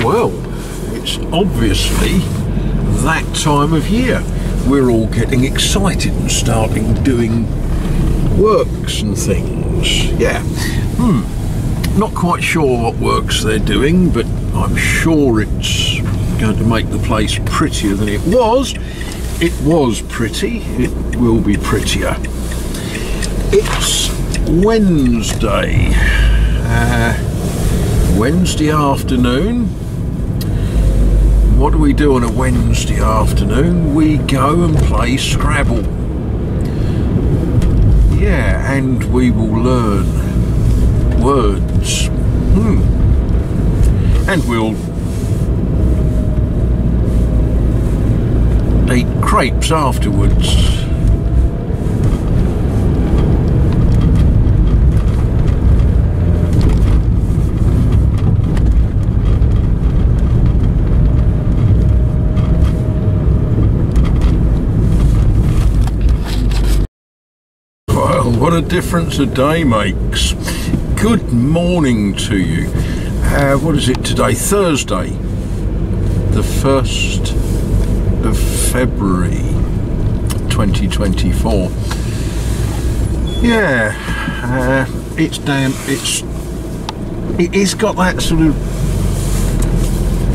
Well, it's obviously that time of year. We're all getting excited and starting doing works and things. Yeah. Not quite sure what works they're doing, but I'm sure it's going to make the place prettier than it was. It was pretty. It will be prettier. It's Wednesday. Wednesday afternoon. What do we do on a Wednesday afternoon? We go and play Scrabble. Yeah, and we will learn words. And we'll eat crepes afterwards. What a difference a day makes. Good morning to you. What is it today? Thursday, the 1st of February 2024. Yeah, it's damp. It's got that sort of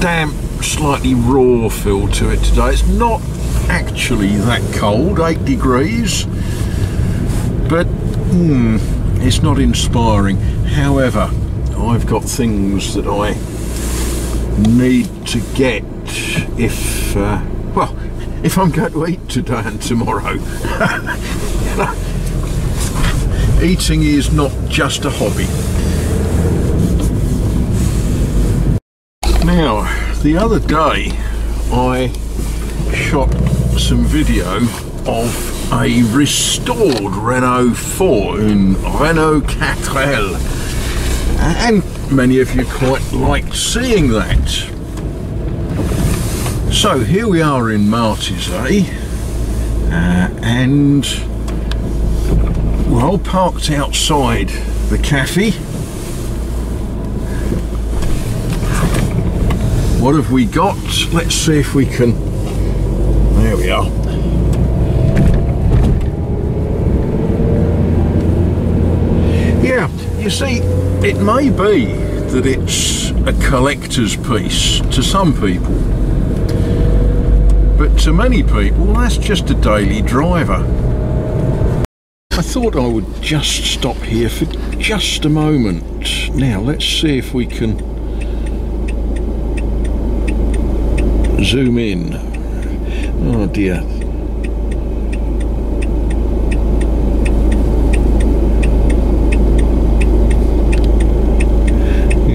damp, slightly raw feel to it today. It's not actually that cold, 8 degrees. But it's not inspiring. However, I've got things that I need to get if I'm going to eat today and tomorrow. You know, eating is not just a hobby. Now, the other day I shot some video of a restored Renault 4 in Renault 4L, and many of you quite liked seeing that. So here we are in Martizay, and well, parked outside the cafe. What have we got? Let's see if we can. There we are. Yeah, you see, it may be that it's a collector's piece to some people, but to many people that's just a daily driver. I thought I would just stop here for just a moment. Now let's see if we can zoom in. Oh dear.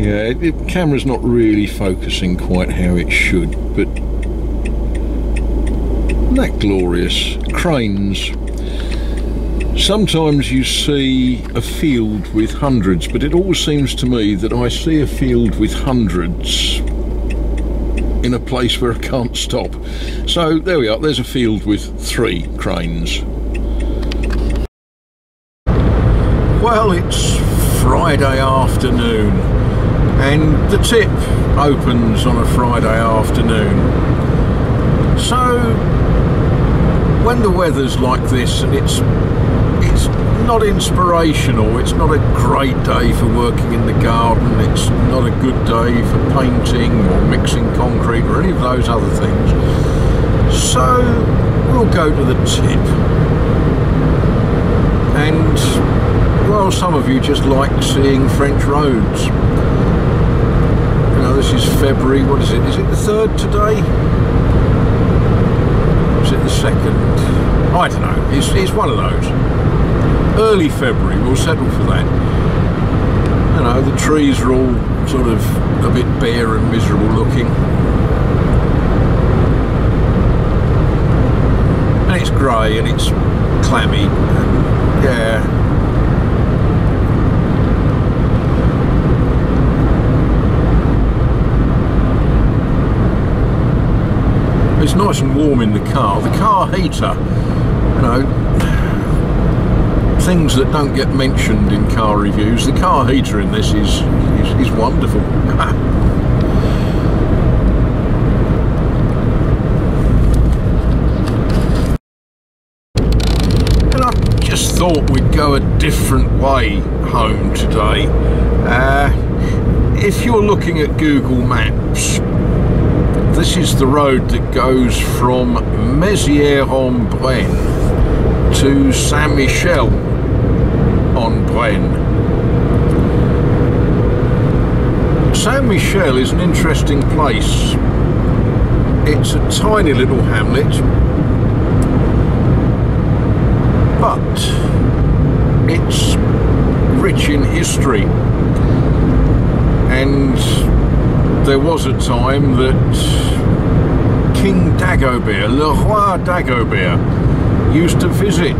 Yeah, the camera's not really focusing quite how it should, but isn't that glorious? Cranes. Sometimes you see a field with hundreds, but it always seems to me that I see a field with hundreds in a place where I can't stop. So there we are, there's a field with 3 cranes. Well, it's Friday afternoon, and the tip opens on a Friday afternoon. So when the weather's like this and it's not inspirational, it's not a great day for working in the garden, it's not a good day for painting or mixing concrete or any of those other things, so we'll go to the tip. And well, some of you just like seeing French roads. You know, this is February, what is it? Is it the 3rd today? Is it the 2nd? I don't know, it's one of those. Early February, we'll settle for that. You know, the trees are all sort of a bit bare and miserable looking. And it's grey and it's clammy, and yeah. It's nice and warm in the car. The car heater, you know, things that don't get mentioned in car reviews, the car heater in this is wonderful. thought we'd go a different way home today. If you're looking at Google Maps, this is the road that goes from Mézières-en-Brenne to Saint-Michel-en-Brenne. Saint-Michel is an interesting place. It's a tiny little hamlet, but it's rich in history, and there was a time that King Dagobert, Le Roi Dagobert, used to visit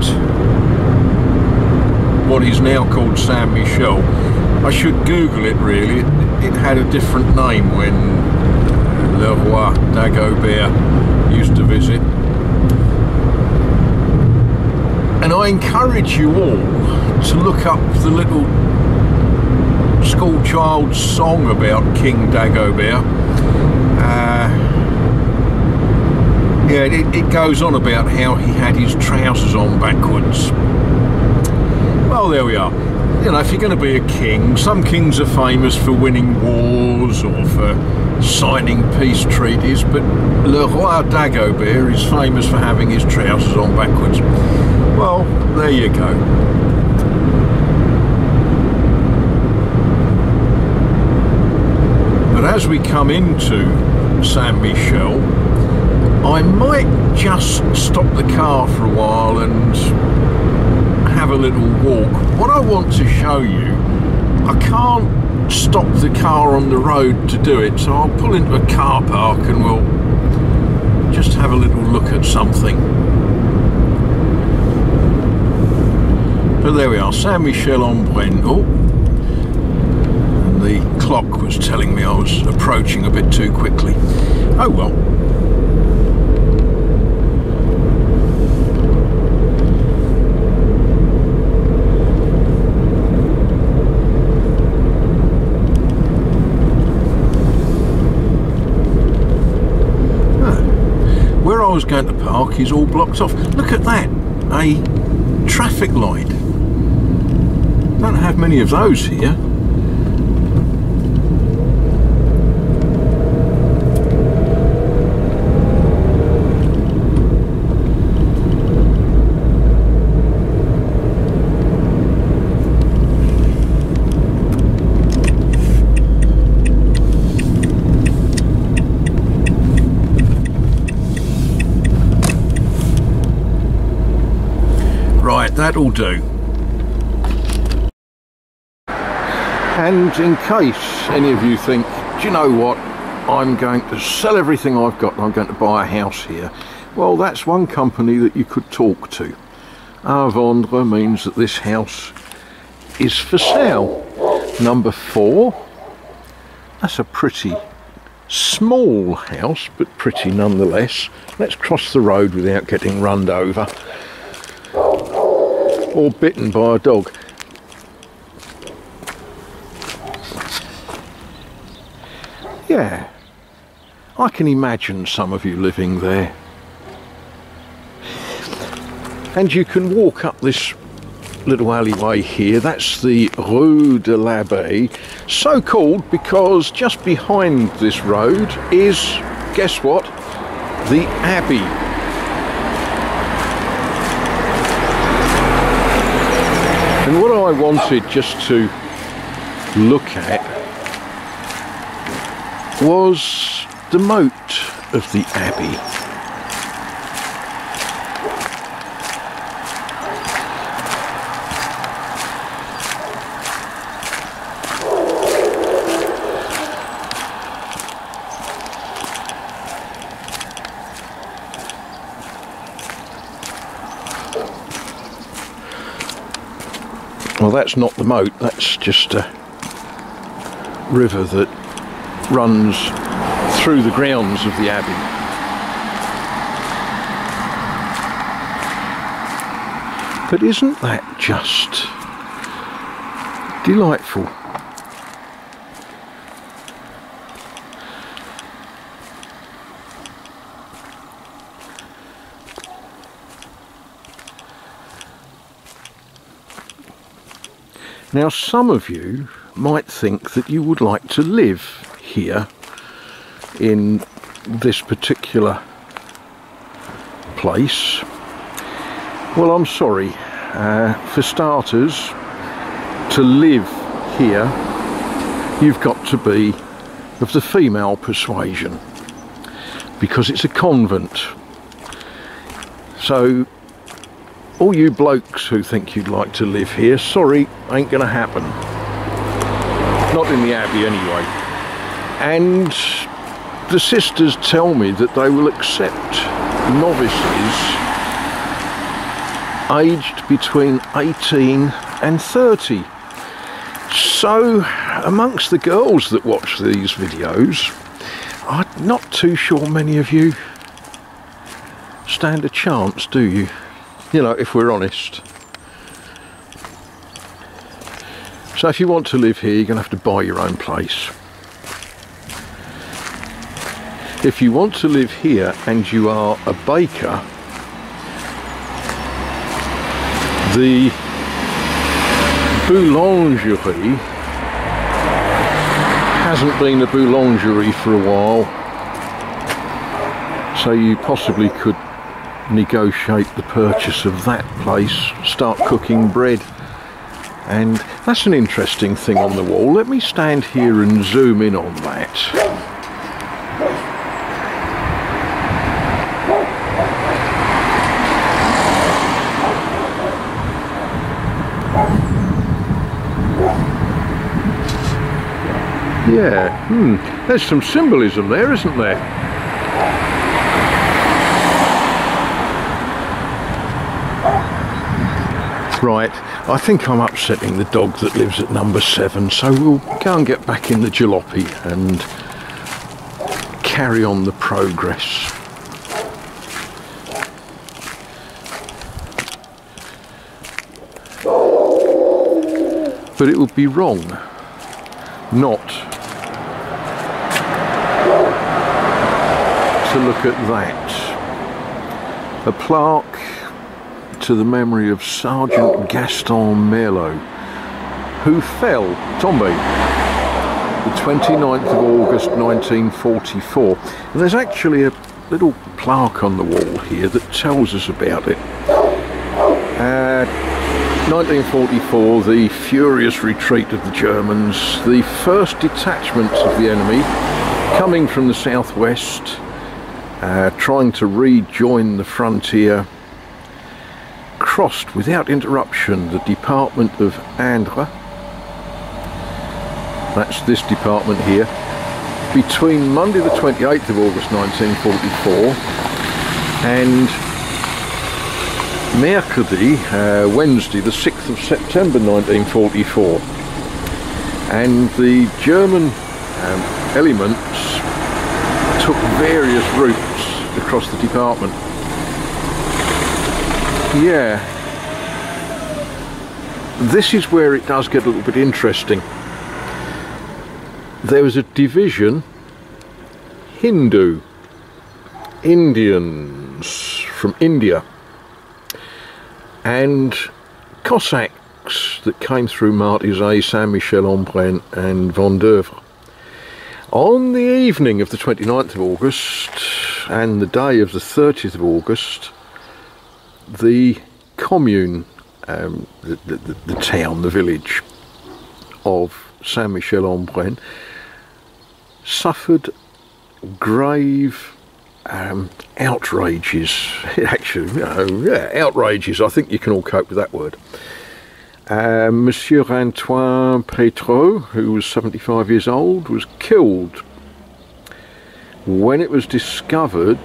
what is now called Saint-Michel. I should Google it really. It had a different name when Le Roi Dagobert used to visit. And I encourage you all to look up the little schoolchild's song about King Dagobert. Yeah, it goes on about how he had his trousers on backwards. Well, there we are. You know, if you're going to be a king, some kings are famous for winning wars or for signing peace treaties, but Le Roi Dagobert is famous for having his trousers on backwards. Well, there you go. But as we come into Saint-Michel, I might just stop the car for a while and have a little walk. What I want to show you, I can't stop the car on the road to do it, so I'll pull into a car park and we'll just have a little look at something. But there we are, Saint-Michel-en-Brenne. Oh, and the clock was telling me I was approaching a bit too quickly. Oh well. Where I was going to park is all blocked off. Look at that, a traffic light. Don't have many of those here. Right, that'll do. And in case any of you think, do you know what, I'm going to sell everything I've got and I'm going to buy a house here, well, that's one company that you could talk to. À vendre means that this house is for sale. Number 4. That's a pretty small house, but pretty nonetheless. Let's cross the road without getting run over or bitten by a dog. Yeah, I can imagine some of you living there. And you can walk up this little alleyway here. That's the Rue de l'Abbé, so called because just behind this road is, guess what, the Abbey. And what I wanted just to look at was the moat of the Abbey. Well, that's not the moat, that's just a river that runs through the grounds of the Abbey. But isn't that just delightful? Now, some of you might think that you would like to live here in this particular place. Well, I'm sorry. For starters, to live here, you've got to be of the female persuasion, because it's a convent. So all you blokes who think you'd like to live here, sorry, ain't gonna happen. Not in the Abbey anyway. And the sisters tell me that they will accept novices aged between 18 and 30. So amongst the girls that watch these videos, I'm not too sure many of you stand a chance, do you? You know, if we're honest. So if you want to live here, you're going to have to buy your own place. If you want to live here and you are a baker, the boulangerie hasn't been a boulangerie for a while, so you possibly could negotiate the purchase of that place, start cooking bread. And that's an interesting thing on the wall. Let me stand here and zoom in on that. Yeah, there's some symbolism there, isn't there? Right, I think I'm upsetting the dog that lives at number 7, so we'll go and get back in the jalopy and carry on the progress. But it would be wrong not to look at that. A plaque to the memory of Sergeant Gaston Merlot, who fell, Tommy, the 29th of August 1944. And there's actually a little plaque on the wall here that tells us about it. 1944, the furious retreat of the Germans, the first detachments of the enemy coming from the southwest, trying to rejoin the frontier, crossed without interruption the department of Indre, that's this department here, between Monday the 28th of August 1944 and Mercredi, Wednesday the 6th of September 1944. And the German elements took various routes across the department. Yeah, this is where it does get a little bit interesting. There was a division, Hindu, Indians from India, and Cossacks that came through Martizet, Saint-Michel-en-Brenne and Vendœuvre. On the evening of the 29th of August and the day of the 30th of August, the commune, the town, the village of Saint-Michel-en-Brenne suffered grave outrages. Actually, outrages, I think you can all cope with that word. Monsieur Antoine Pétreau, who was 75 years old, was killed when it was discovered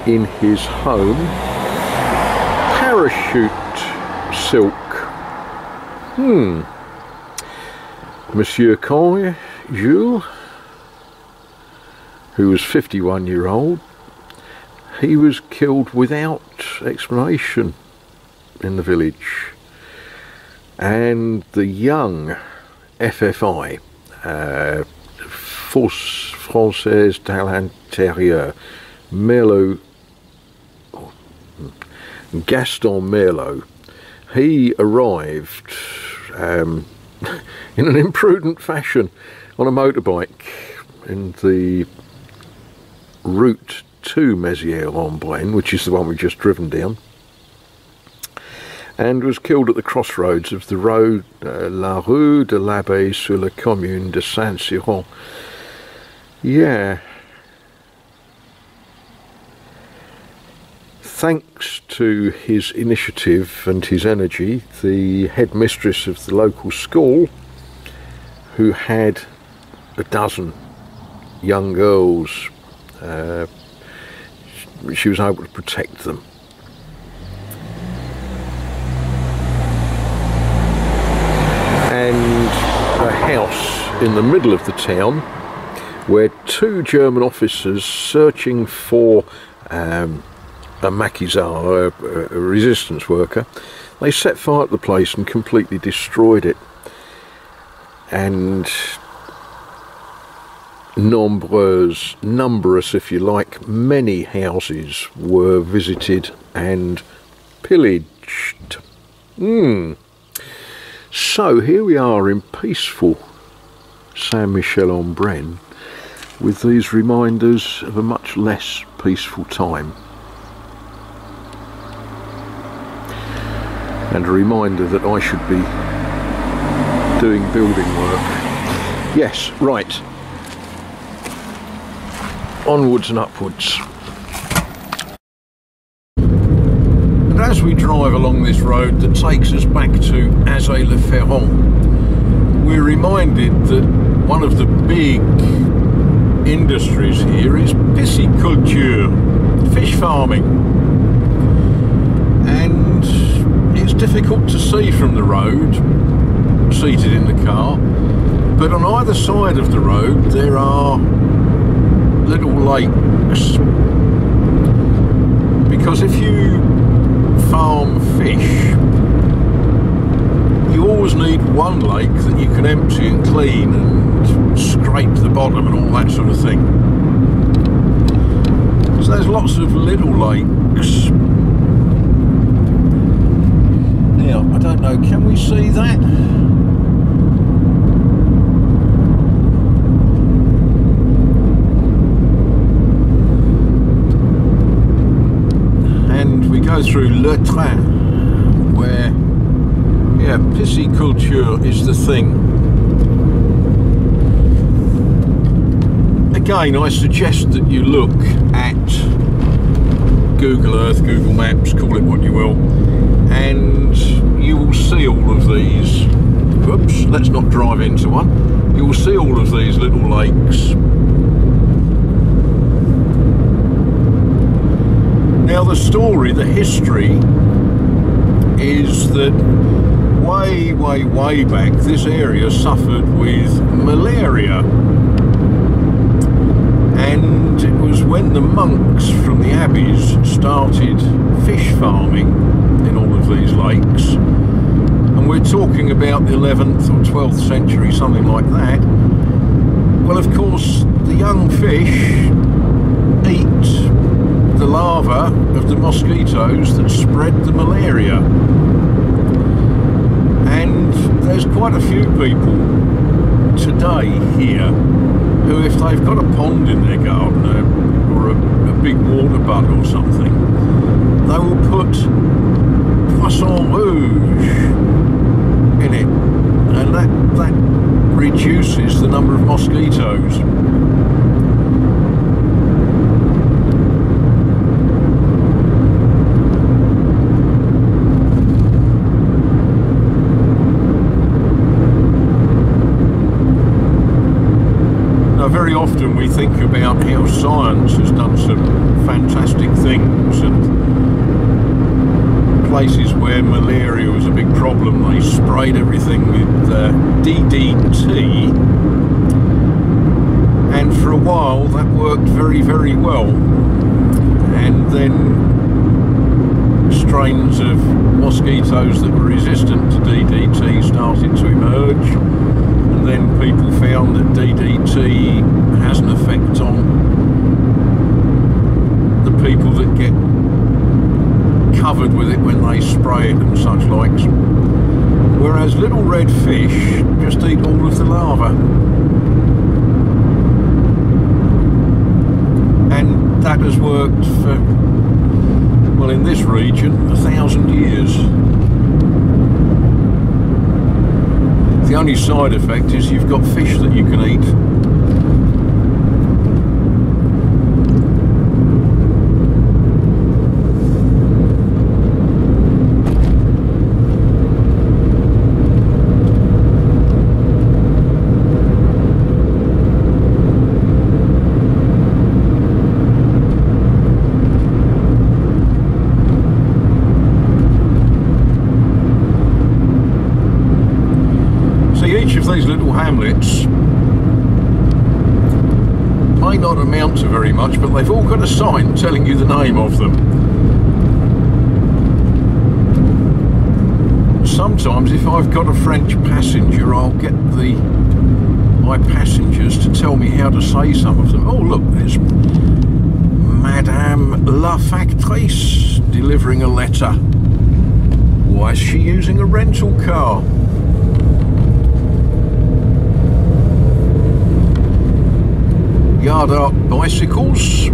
in his home parachute silk. Monsieur Convent, Jules, who was 51-year-old, he was killed without explanation in the village. And the young F.F.I, Force Française de l'Intérieur, Gaston Merlot, he arrived in an imprudent fashion on a motorbike in the route to Mézières-en-Brenne, which is the one we've just driven down, and was killed at the crossroads of the road La Rue de l'Abbé sur la commune de Saint-Cyran. Yeah. Thanks to his initiative and his energy, the headmistress of the local school, who had a dozen young girls, she was able to protect them. And a house in the middle of the town where two German officers searching for a maquisard, a resistance worker, they set fire to the place and completely destroyed it. And numberous, if you like, many houses were visited and pillaged. So here we are in peaceful Saint-Michel-en-Brenne with these reminders of a much less peaceful time. And a reminder that I should be doing building work. Yes, right. Onwards and upwards. And as we drive along this road that takes us back to Azay-le-Ferron, we're reminded that one of the big industries here is pisciculture, fish farming. And it's difficult to see from the road, seated in the car, but on either side of the road there are little lakes, because if you farm fish you always need one lake that you can empty and clean and scrape the bottom and all that sort of thing. So there's lots of little lakes. Now, I don't know, can we see that? And we go through Le Train, where, yeah, pisciculture is the thing. Again, I suggest that you look at Google Earth, Google Maps, call it what you will, and you will see all of these. Whoops, let's not drive into one. You will see all of these little lakes. Now the story, the history, is that way back this area suffered with malaria. And it was when the monks from the abbeys started fish farming in all of these lakes, and we're talking about the 11th or 12th century, something like that. Well, of course, the young fish eat the larvae of the mosquitoes that spread the malaria. And there's quite a few people today here who, if they've got a pond in their garden or a big water butt or something, they will put poisson rouge in it, and that reduces the number of mosquitoes. Very often we think about how science has done some fantastic things, and places where malaria was a big problem, they sprayed everything with DDT, and for a while that worked very well, and then strains of mosquitoes that were resistant to DDT started to emerge. And then people found that DDT has an effect on the people that get covered with it when they spray it and such likes. whereas little red fish just eat all of the larvae. And that has worked for, well, in this region, 1,000 years. The only side effect is you've got fish that you can eat. These little hamlets may not amount to very much, but they've all got a sign telling you the name of them. Sometimes if I've got a French passenger, I'll get my passengers to tell me how to say some of them. Oh look, there's Madame la Factrice delivering a letter. Why is she using a rental car? Yard Art bicycles.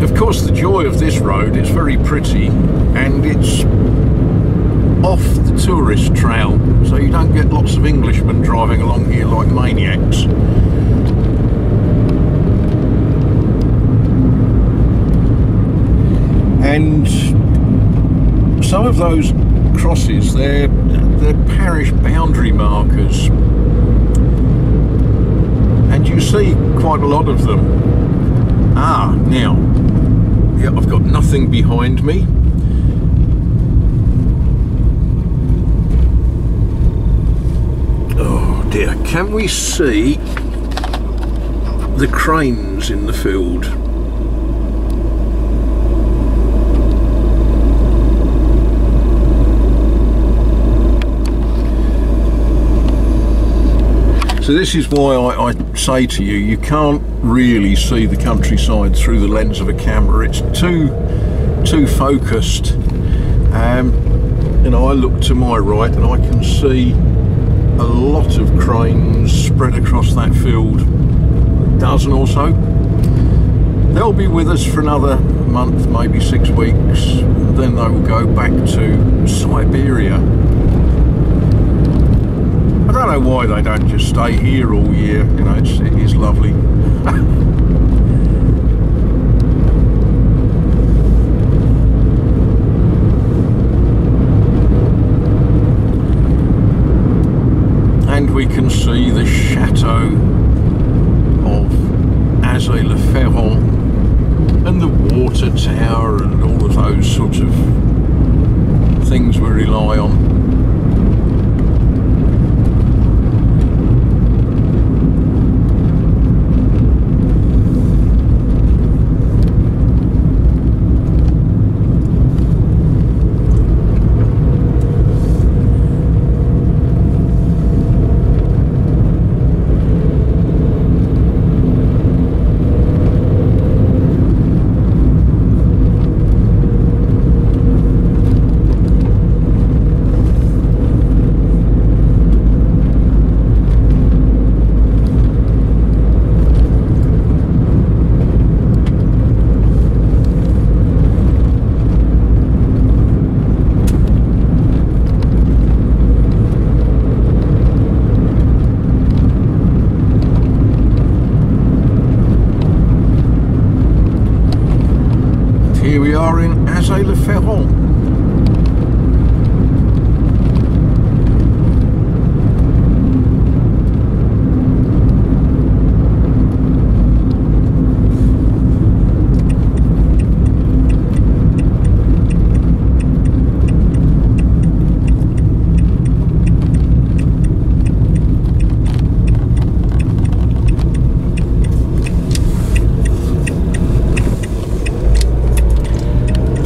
Of course, the joy of this road, it's very pretty and it's off the tourist trail, so you don't get lots of Englishmen driving along here like maniacs. And some of those crosses, they're parish boundary markers, and you see quite a lot of them. Ah, now, yeah, I've got nothing behind me. Oh dear, can we see the cranes in the field? So this is why I say to you, you can't really see the countryside through the lens of a camera. It's too focused. You know, I look to my right and I can see a lot of cranes spread across that field, a dozen or so. They'll be with us for another month, maybe 6 weeks, and then they will go back to Siberia. I don't know why they don't just stay here all year, you know, it is lovely. And we can see the chateau of Azay-le-Ferron and the water tower and all of those sorts of things we rely on. Here we are in Azay-le-Ferron.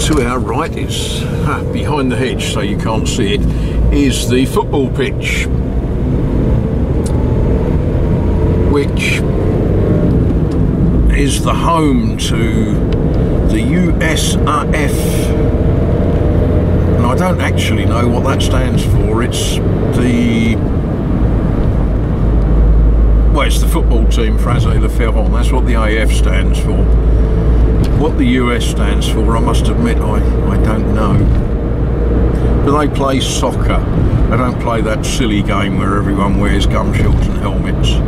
To our right is, behind the hedge so you can't see it, is the football pitch, which is the home to the USAF, and I don't actually know what that stands for. It's the football team, Fraser Le Ferron. That's what the AF stands for. What the US stands for, I must admit, I don't know. But they play soccer. They don't play that silly game where everyone wears gum shields and helmets.